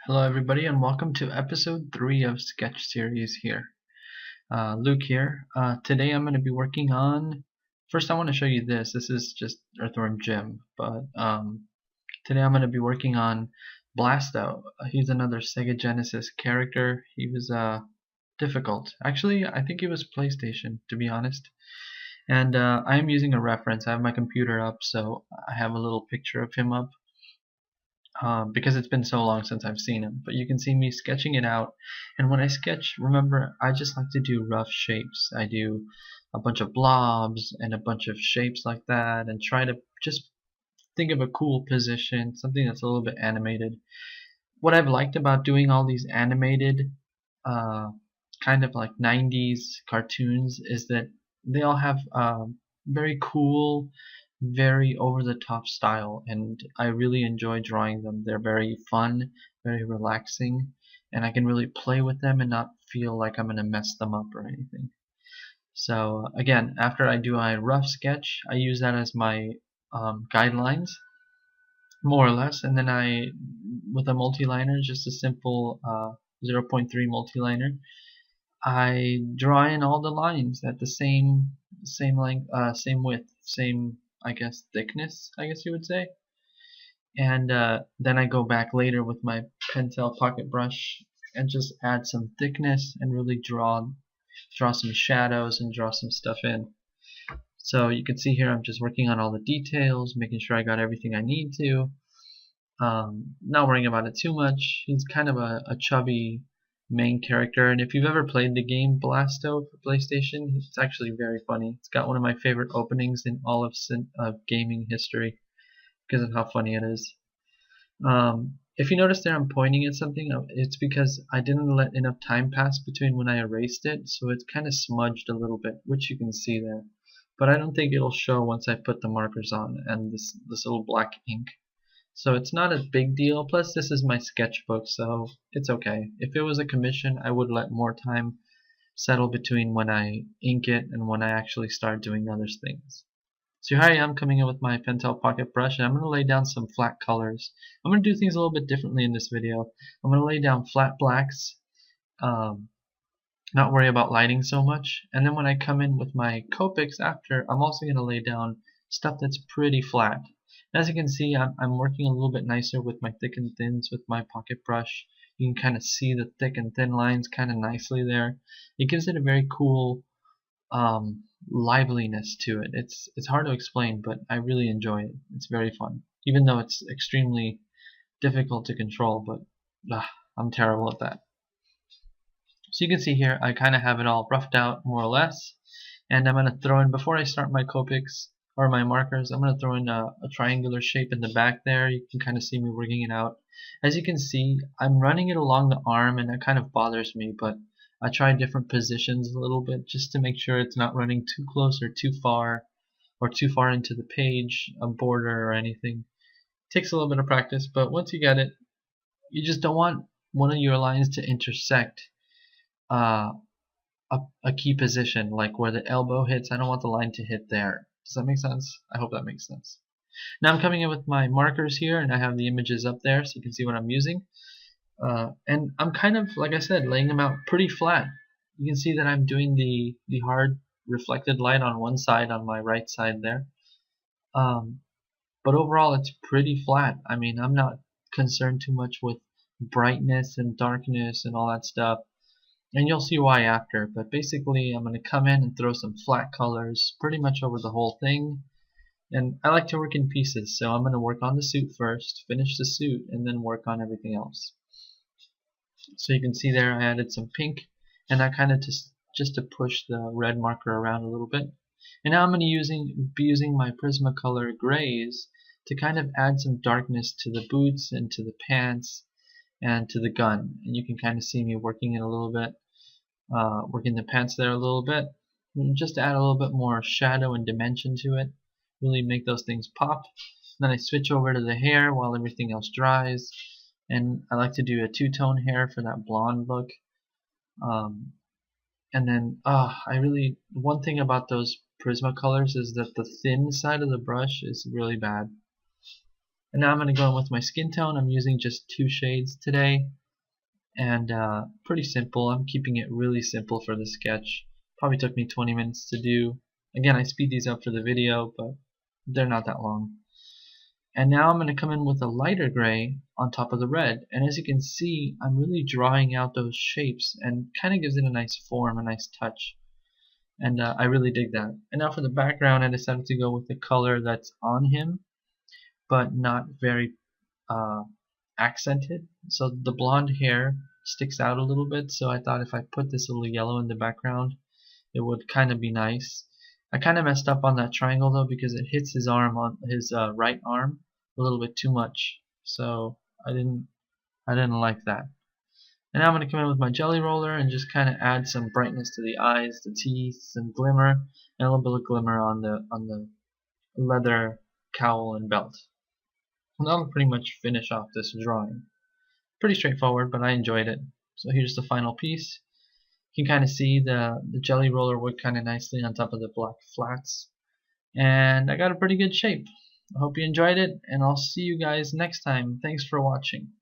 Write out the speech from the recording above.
Hello everybody and welcome to episode 3 of Sketch Series here. Luke here. Today I'm going to be working on, first I want to show you this. This is just Earthworm Jim, but today I'm going to be working on Blasto. He's another Sega Genesis character. He was difficult. Actually, I think he was PlayStation, to be honest. And I am using a reference. I have my computer up, so I have a little picture of him up. Because it's been so long since I've seen him. But you can see me sketching it out. And when I sketch, remember, I just like to do rough shapes. I do a bunch of blobs and a bunch of shapes like that and try to just think of a cool position, something that's a little bit animated. What I've liked about doing all these animated, uh, kind of like 90s cartoons is that they all have very cool, very over the top style, and I really enjoy drawing them. They're very fun, very relaxing, and I can really play with them and not feel like I'm going to mess them up or anything. So again, after I do a rough sketch, I use that as my guidelines, more or less, and then with a multiliner, just a simple 0.3 multiliner, I draw in all the lines at the same length, same width, same, I guess, thickness, I guess you would say. And then I go back later with my Pentel pocket brush and just add some thickness and really draw some shadows and draw some stuff in. So you can see here I'm just working on all the details, making sure I got everything I need to. Not worrying about it too much. He's kind of a chubby main character, and if you've ever played the game Blasto for PlayStation, it's actually very funny. It's got one of my favorite openings in all of gaming history because of how funny it is. If you notice there I'm pointing at something, it's because I didn't let enough time pass between when I erased it, so it's kind of smudged a little bit, which you can see there. But I don't think it'll show once I put the markers on and this little black ink. So it's not a big deal. Plus, this is my sketchbook, so it's okay. If it was a commission, I would let more time settle between when I ink it and when I actually start doing other things. So here I am coming in with my Pentel pocket brush, and I'm going to lay down some flat colors. I'm going to do things a little bit differently in this video. I'm going to lay down flat blacks, um, not worry about lighting so much. And then when I come in with my Copics after, I'm also going to lay down stuff that's pretty flat. As you can see, I'm working a little bit nicer with my thick and thins with my pocket brush. You can kind of see the thick and thin lines kind of nicely there. It gives it a very cool liveliness to it. It's hard to explain, but I really enjoy it. It's very fun, even though it's extremely difficult to control. But I'm terrible at that. So you can see here, I kind of have it all roughed out more or less, and I'm going to throw in, before I start my Copics or my markers, I'm going to throw in a triangular shape in the back there. You can kind of see me working it out. As you can see, I'm running it along the arm, and that kind of bothers me, but I try different positions a little bit just to make sure it's not running too close or too far into the page, a border or anything. It takes a little bit of practice, but once you get it, you just don't want one of your lines to intersect uh, a key position, like where the elbow hits. I don't want the line to hit there. Does that make sense? I hope that makes sense. Now I'm coming in with my markers here, and I have the images up there so you can see what I'm using. And I'm kind of, like I said, laying them out pretty flat. You can see that I'm doing the hard reflected light on one side, on my right side there. But overall it's pretty flat. I mean, I'm not concerned too much with brightness and darkness and all that stuff. And you'll see why after, but basically I'm going to come in and throw some flat colors pretty much over the whole thing. And I like to work in pieces, so I'm going to work on the suit first, finish the suit, and then work on everything else. So you can see there I added some pink, and that kind of just to push the red marker around a little bit. And now I'm going to be using my Prismacolor grays to kind of add some darkness to the boots and to the pants and to the gun. And you can kind of see me working it a little bit, working the pants there a little bit, just to add a little bit more shadow and dimension to it, really make those things pop. Then I switch over to the hair while everything else dries, and I like to do a two-tone hair for that blonde look. And then one thing about those Prismacolors is that the thin side of the brush is really bad. And now I'm going to go in with my skin tone. I'm using just 2 shades today, and pretty simple. I'm keeping it really simple for the sketch. Probably took me 20 minutes to do. Again, I speed these up for the video, but they're not that long. And now I'm going to come in with a lighter gray on top of the red, and as you can see, I'm really drawing out those shapes and kind of gives it a nice form, a nice touch, and I really dig that. And now for the background, I decided to go with the color that's on him, but not very accented. So the blonde hair sticks out a little bit, so I thought if I put this little yellow in the background, it would kind of be nice. I kind of messed up on that triangle though, because it hits his arm, on his right arm, a little bit too much. So I didn't like that. And now I'm going to come in with my jelly roller and just kind of add some brightness to the eyes, the teeth, some glimmer, and a little bit of glimmer on the leather cowl and belt. And that'll pretty much finish off this drawing. Pretty straightforward, but I enjoyed it. So here's the final piece. You can kind of see the jelly roller worked kind of nicely on top of the black flats. And I got a pretty good shape. I hope you enjoyed it, and I'll see you guys next time. Thanks for watching.